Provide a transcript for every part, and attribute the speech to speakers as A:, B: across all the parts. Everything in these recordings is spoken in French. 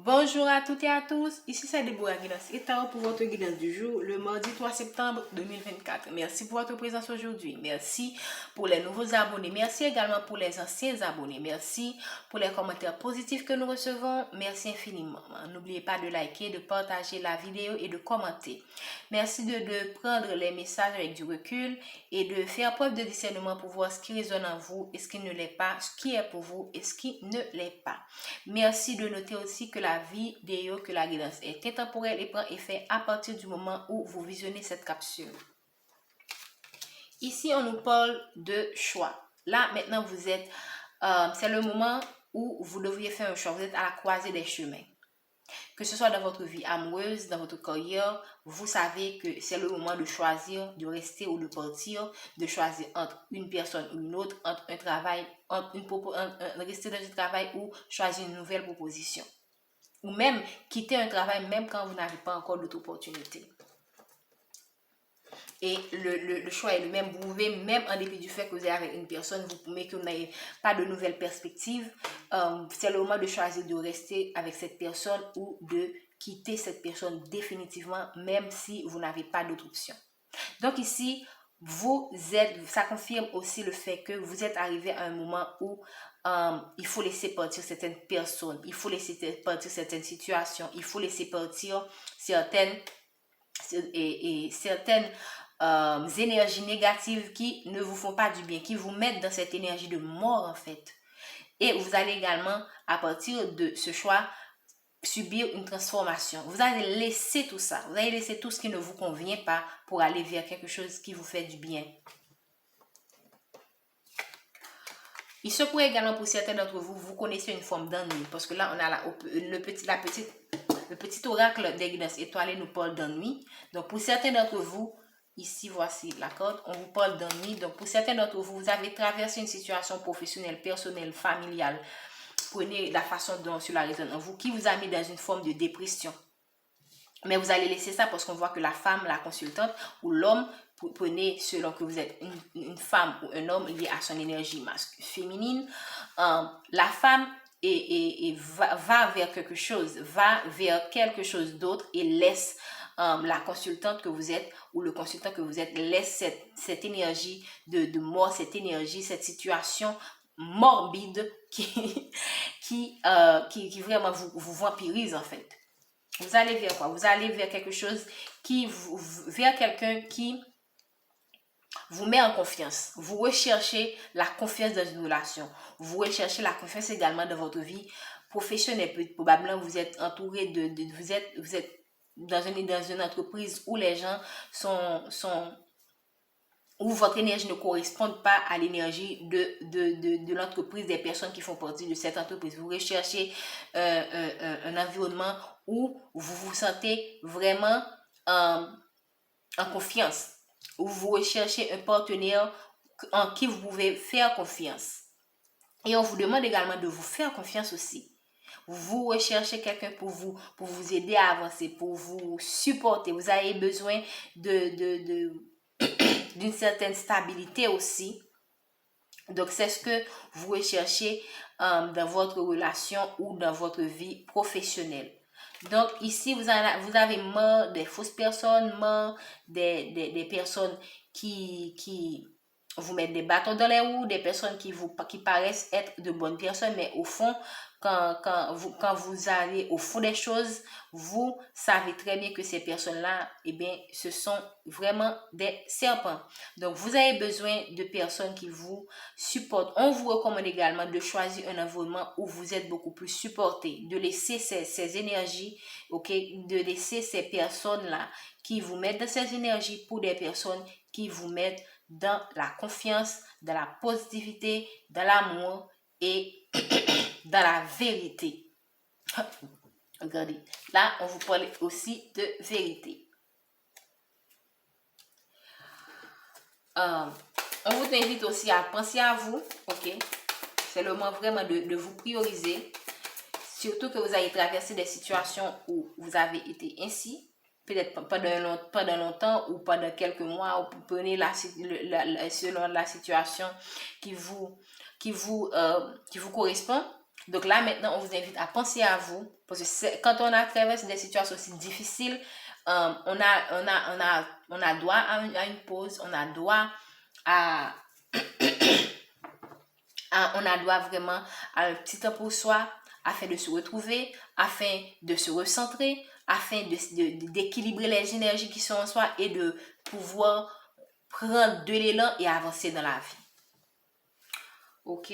A: Bonjour à toutes et à tous, ici c'est Deborah Guidance et Tao pour votre guidance du jour, le mardi 3 septembre 2024. Merci pour votre présence aujourd'hui, merci pour les nouveaux abonnés, merci également pour les anciens abonnés, merci pour les commentaires positifs que nous recevons, merci infiniment. N'oubliez pas de liker, de partager la vidéo et de commenter. Merci de prendre les messages avec du recul et de faire preuve de discernement pour voir ce qui résonne en vous et ce qui ne l'est pas, ce qui est pour vous et ce qui ne l'est pas. Merci de noter aussi que la vidéo, que la guidance est intemporelle et prend effet à partir du moment où vous visionnez cette capsule. Ici, on nous parle de choix. Là, maintenant, vous êtes, c'est le moment où vous devriez faire un choix. Vous êtes à la croisée des chemins. Que ce soit dans votre vie amoureuse, dans votre carrière, vous savez que c'est le moment de choisir, de rester ou de partir, de choisir entre une personne ou une autre, entre un travail, rester dans un travail ou choisir une nouvelle proposition. Ou même quitter un travail même quand vous n'avez pas encore d'autres opportunités. Et le choix est le même. Vous pouvez, même en dépit du fait que vous êtes avec une personne, mais que vous n'avez pas de nouvelles perspectives, c'est le moment de choisir de rester avec cette personne ou de quitter cette personne définitivement, même si vous n'avez pas d'autre option. Donc ici, ça confirme aussi le fait que vous êtes arrivé à un moment où il faut laisser partir certaines personnes, il faut laisser partir certaines situations, il faut laisser partir certaines énergies négatives qui ne vous font pas du bien, qui vous mettent dans cette énergie de mort en fait. Et vous allez également, à partir de ce choix, subir une transformation. Vous allez laisser tout ça, vous allez laisser tout ce qui ne vous convient pas pour aller vers quelque chose qui vous fait du bien. Il se pourrait également pour certains d'entre vous, vous connaissez une forme d'ennui, parce que là, on a le petit oracle des guidances étoilées nous parle d'ennui. Donc, pour certains d'entre vous, ici, voici la carte, on vous parle d'ennui. Donc, pour certains d'entre vous, vous avez traversé une situation professionnelle, personnelle, familiale. Prenez la façon dont cela résonne en vous, qui vous a mis dans une forme de dépression. Mais vous allez laisser ça parce qu'on voit que la femme, la consultante ou l'homme, prenez selon que vous êtes une femme ou un homme lié à son énergie féminine, la femme va vers quelque chose, d'autre et laisse la consultante que vous êtes ou le consultant que vous êtes, laisse cette énergie de mort, cette énergie, cette situation morbide qui vraiment vous vampirise en fait. Vous allez vers quoi? Vous allez vers quelque chose vers quelqu'un qui vous met en confiance. Vous recherchez la confiance dans une relation. Vous recherchez la confiance également dans votre vie professionnelle. Probablement, vous êtes entouré vous êtes dans une entreprise où les gens où votre énergie ne correspond pas à l'énergie de l'entreprise, des personnes qui font partie de cette entreprise. Vous recherchez un environnement où vous vous sentez vraiment en confiance, où vous recherchez un partenaire en qui vous pouvez faire confiance. Et on vous demande également de vous faire confiance aussi. Vous recherchez quelqu'un pour vous aider à avancer, pour vous supporter. Vous avez besoin d'une certaine stabilité aussi. Donc, c'est ce que vous recherchez dans votre relation ou dans votre vie professionnelle. Donc, ici, vous avez marre des fausses personnes, marre des personnes qui vous mettent des bâtons dans les roues, des personnes qui paraissent être de bonnes personnes, mais au fond, quand vous allez au fond des choses, vous savez très bien que ces personnes-là, eh bien, ce sont vraiment des serpents. Donc, vous avez besoin de personnes qui vous supportent. On vous recommande également de choisir un environnement où vous êtes beaucoup plus supporté, de laisser ces énergies, ok, de laisser ces personnes-là qui vous mettent dans ces énergies pour des personnes qui vous mettent dans la confiance, dans la positivité, dans l'amour et dans la vérité. Regardez, là, on vous parle aussi de vérité. On vous invite aussi à penser à vous, ok? C'est le moment vraiment de vous prioriser, surtout que vous avez traversé des situations où vous avez été ainsi, peut-être pendant longtemps ou pendant quelques mois, ou prenez selon la situation qui vous correspond. Donc là, maintenant, on vous invite à penser à vous. Parce que quand on traverse des situations aussi difficiles, on a droit à une pause, on a droit à, on a droit vraiment à un petit temps pour soi, afin de se retrouver, afin de se recentrer, afin d'équilibrer les énergies qui sont en soi et de pouvoir prendre de l'élan et avancer dans la vie. Ok?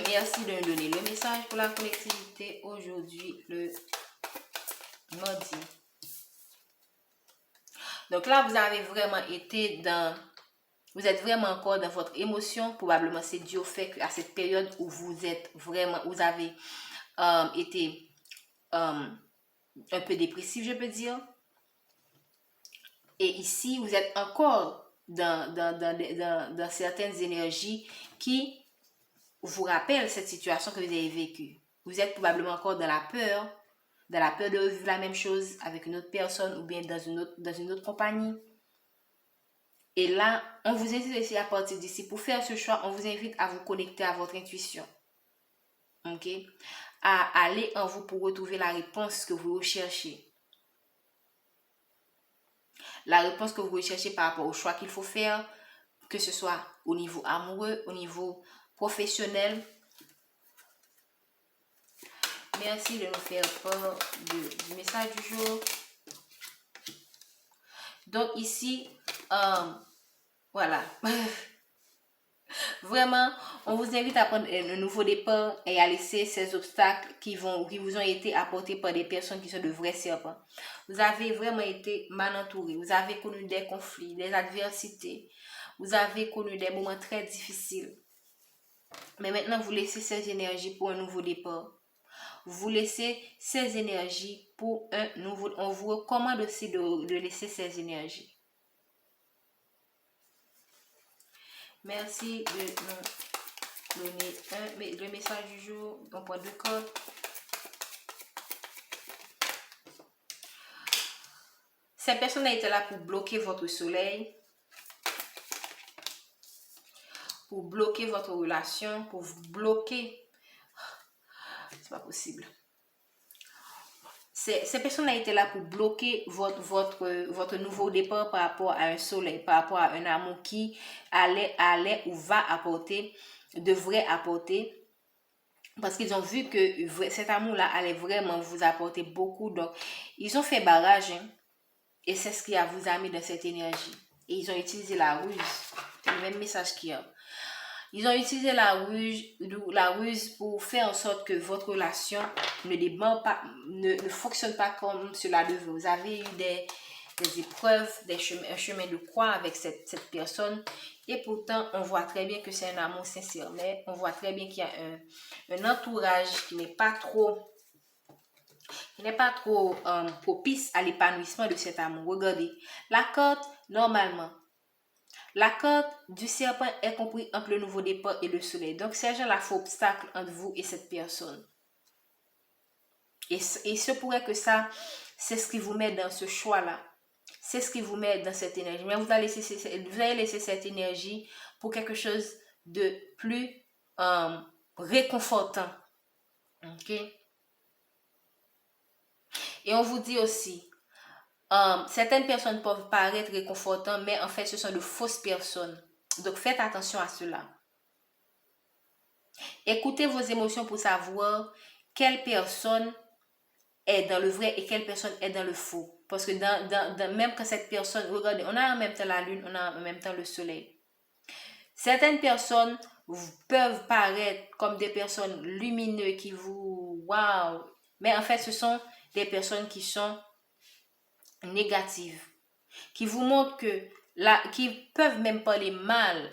A: Merci de me donner le message pour la collectivité aujourd'hui, le mardi. Donc là, vous avez vraiment été dans... Vous êtes vraiment encore dans votre émotion. Probablement, c'est dû au fait qu'à cette période où vous êtes vraiment... Vous avez été un peu dépressif, je peux dire. Et ici, vous êtes encore dans certaines énergies qui vous rappellent cette situation que vous avez vécue. Vous êtes probablement encore dans la peur de vivre la même chose avec une autre personne ou bien dans une autre compagnie. Et là, on vous invite aussi à partir d'ici, pour faire ce choix, on vous invite à vous connecter à votre intuition. Ok? À aller en vous pour retrouver la réponse que vous recherchez. La réponse que vous recherchez par rapport au choix qu'il faut faire, que ce soit au niveau amoureux, au niveau professionnel. Merci de nous faire part du message du jour. Donc ici, voilà. Vraiment, on vous invite à prendre un nouveau départ et à laisser ces obstacles qui vous ont été apportés par des personnes qui sont de vrais serpents. Vous avez vraiment été mal entouré. Vous avez connu des conflits, des adversités. Vous avez connu des moments très difficiles. Mais maintenant, vous laissez ces énergies pour un nouveau départ. Vous laissez ces énergies pour un nouveau... On vous recommande aussi de laisser ces énergies. Merci de nous donner le message du jour, un point de code. Cette personne a été là pour bloquer votre soleil, pour bloquer votre relation, pour vous bloquer. C'est pas possible. Cette personne a été là pour bloquer votre nouveau départ par rapport à un soleil, par rapport à un amour qui allait ou va apporter, devrait apporter. Parce qu'ils ont vu que cet amour-là allait vraiment vous apporter beaucoup. Donc, ils ont fait barrage. Hein, et c'est ce qui vous a mis dans cette énergie. Et ils ont utilisé la ruse. C'est le même message qu'il y a. Ils ont utilisé la ruse pour faire en sorte que votre relation ne fonctionne pas comme cela devait. Vous avez eu des épreuves, un chemin de croix avec cette personne. Et pourtant, on voit très bien que c'est un amour sincère. Mais on voit très bien qu'il y a un entourage qui n'est pas trop propice à l'épanouissement de cet amour. Regardez, la carte, normalement, la carte du serpent est compris entre le nouveau départ et le soleil. Donc, c'est genre la faux obstacle entre vous et cette personne. Et ce pourrait que ça, c'est ce qui vous met dans ce choix-là. C'est ce qui vous met dans cette énergie. Mais vous allez laisser cette énergie pour quelque chose de plus réconfortant. Ok? Et on vous dit aussi, certaines personnes peuvent paraître réconfortantes, mais en fait, ce sont de fausses personnes. Donc, faites attention à cela. Écoutez vos émotions pour savoir quelle personne est dans le vrai et quelle personne est dans le faux. Parce que même quand cette personne, regardez, on a en même temps la lune, on a en même temps le soleil. Certaines personnes peuvent paraître comme des personnes lumineuses qui vous... Waouh! Mais en fait, ce sont des personnes qui sont négatives, qui vous montrent qui peuvent même parler mal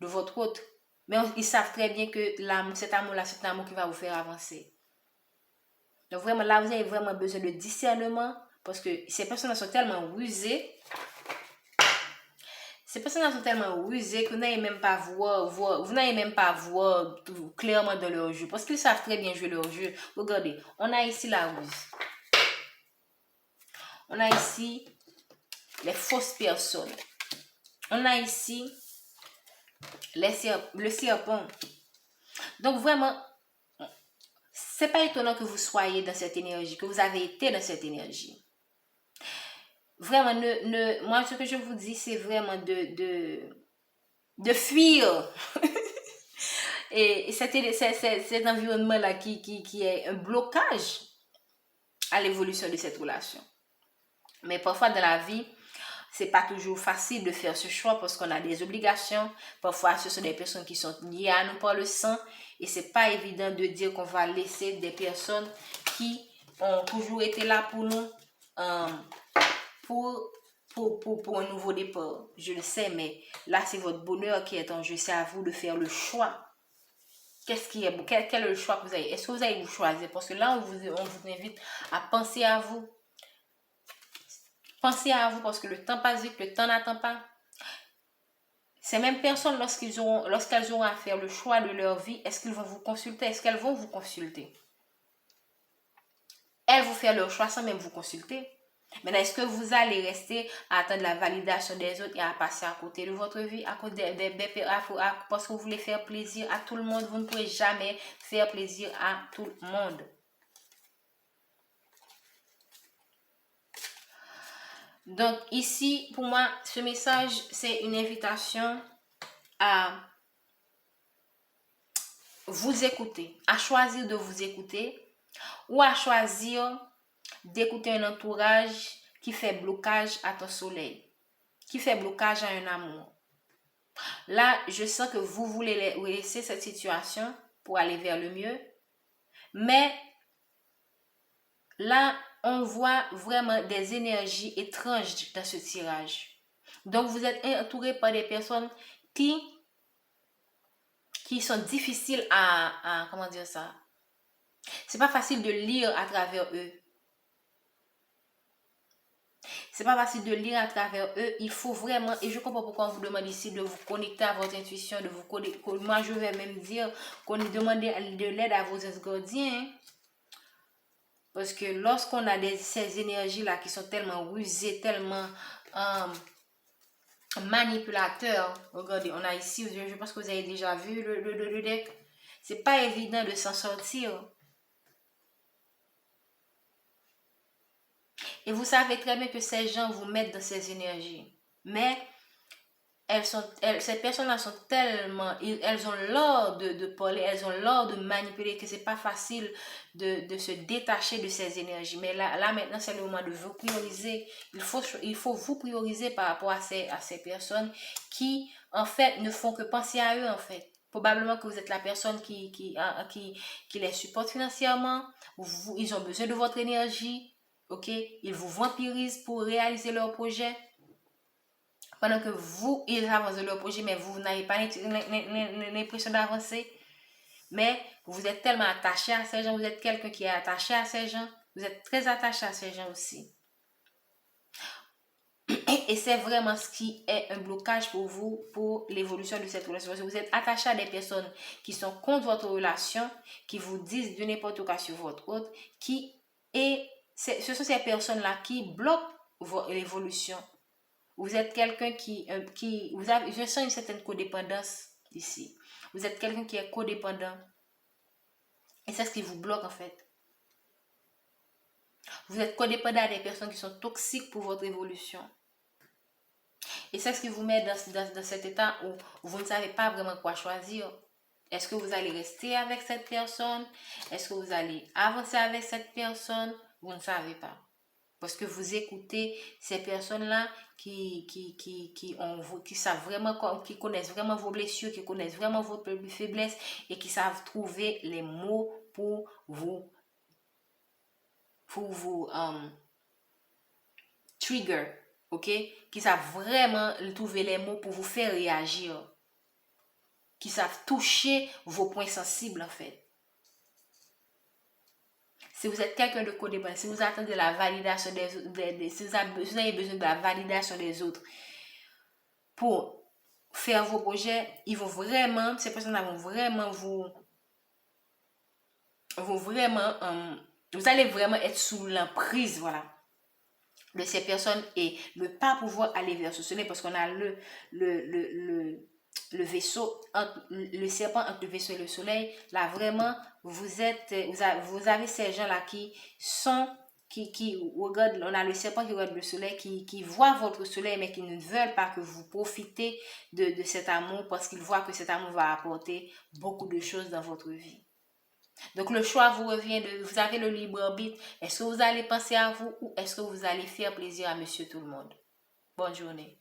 A: de votre autre, mais ils savent très bien que cet amour-là, c'est un amour qui va vous faire avancer. Donc vraiment, là, vous avez vraiment besoin de discernement, parce que ces personnes sont tellement rusées. Ces personnes sont tellement rusées que vous n'allez même pas voir clairement dans leur jeu, parce qu'ils savent très bien jouer leur jeu. Regardez, on a ici la ruse. On a ici les fausses personnes. On a ici le serpent. Donc vraiment, c'est pas étonnant que vous soyez dans cette énergie, que vous avez été dans cette énergie. Vraiment, moi, ce que je vous dis, c'est vraiment de fuir et cet environnement-là qui est un blocage à l'évolution de cette relation. Mais parfois dans la vie, c'est pas toujours facile de faire ce choix parce qu'on a des obligations. Parfois, ce sont des personnes qui sont liées à nous par le sang et c'est pas évident de dire qu'on va laisser des personnes qui ont toujours été là pour nous pour un nouveau départ. Je le sais, mais là, c'est votre bonheur qui est en jeu. C'est à vous de faire le choix. Qu'est-ce qui est bon? Quel est le choix que vous avez? Est-ce que vous allez vous choisir? Parce que là, on vous invite à penser à vous. Pensez à vous parce que le temps passe vite, le temps n'attend pas. Ces mêmes personnes, lorsqu'elles auront à faire le choix de leur vie, est-ce qu'ils vont vous consulter? Est-ce qu'elles vont vous consulter? Elles vont faire leur choix sans même vous consulter. Maintenant, est-ce que vous allez rester à attendre la validation des autres et à passer à côté de votre vie, à côté parce que vous voulez faire plaisir à tout le monde? Vous ne pouvez jamais faire plaisir à tout le monde. Donc ici, pour moi, ce message, c'est une invitation à vous écouter, à choisir de vous écouter ou à choisir d'écouter un entourage qui fait blocage à ton soleil, qui fait blocage à un amour. Là, je sens que vous voulez laisser cette situation pour aller vers le mieux, mais là, on voit vraiment des énergies étranges dans ce tirage. Donc, vous êtes entouré par des personnes qui sont difficiles comment dire ça? C'est pas facile de lire à travers eux. C'est pas facile de lire à travers eux. Il faut vraiment, et je comprends pourquoi on vous demande ici de vous connecter à votre intuition, de vous connecter. Moi, je vais même dire qu'on est demandé de l'aide à vos anges gardiens. Parce que lorsqu'on a ces énergies-là qui sont tellement rusées, tellement manipulateurs, regardez, on a ici, je pense que vous avez déjà vu le deck. C'est pas évident de s'en sortir. Et vous savez très bien que ces gens vous mettent dans ces énergies. Mais ces personnes-là sont tellement, elles ont l'art de parler, elles ont l'art de manipuler que c'est pas facile de se détacher de ces énergies. Mais là maintenant, c'est le moment de vous prioriser. Il faut vous prioriser par rapport à ces personnes qui, en fait, ne font que penser à eux, en fait. Probablement que vous êtes la personne qui les supporte financièrement. Ils ont besoin de votre énergie. Ok? Ils vous vampirisent pour réaliser leur projet. Pendant que vous, ils avancent de leur projet, mais vous n'avez pas l'impression d'avancer. Mais vous êtes tellement attaché à ces gens, vous êtes quelqu'un qui est attaché à ces gens, vous êtes très attaché à ces gens aussi. Et c'est vraiment ce qui est un blocage pour vous, pour l'évolution de cette relation. Parce que vous êtes attaché à des personnes qui sont contre votre relation, qui vous disent de n'importe quoi sur votre autre, ce sont ces personnes-là qui bloquent l'évolution. Vous êtes quelqu'un je sens une certaine codépendance ici. Vous êtes quelqu'un qui est codépendant. Et c'est ce qui vous bloque en fait. Vous êtes codépendant à des personnes qui sont toxiques pour votre évolution. Et c'est ce qui vous met dans cet état où vous ne savez pas vraiment quoi choisir. Est-ce que vous allez rester avec cette personne? Est-ce que vous allez avancer avec cette personne? Vous ne savez pas. Parce que vous écoutez ces personnes-là qui savent vraiment, qui connaissent vraiment vos blessures, qui connaissent vraiment votre faiblesse et qui savent trouver les mots pour vous trigger, ok? Qui savent vraiment trouver les mots pour vous faire réagir. Qui savent toucher vos points sensibles en fait. Si vous êtes quelqu'un de codépendant, si vous attendez la validation des autres, si vous avez besoin de la validation des autres pour faire vos projets, ces personnes-là vont vraiment vous allez vraiment être sous l'emprise, voilà, de ces personnes et ne pas pouvoir aller vers ce soleil parce qu'on a le vaisseau, le serpent entre le vaisseau et le soleil, là vraiment, vous avez ces gens-là qui sont, qui regardent, on a le serpent qui regarde le soleil, qui voit votre soleil, mais qui ne veulent pas que vous profitez de cet amour, parce qu'ils voient que cet amour va apporter beaucoup de choses dans votre vie. Donc le choix vous revient, vous avez le libre arbitre. Est-ce que vous allez penser à vous ou est-ce que vous allez faire plaisir à monsieur tout le monde? Bonne journée.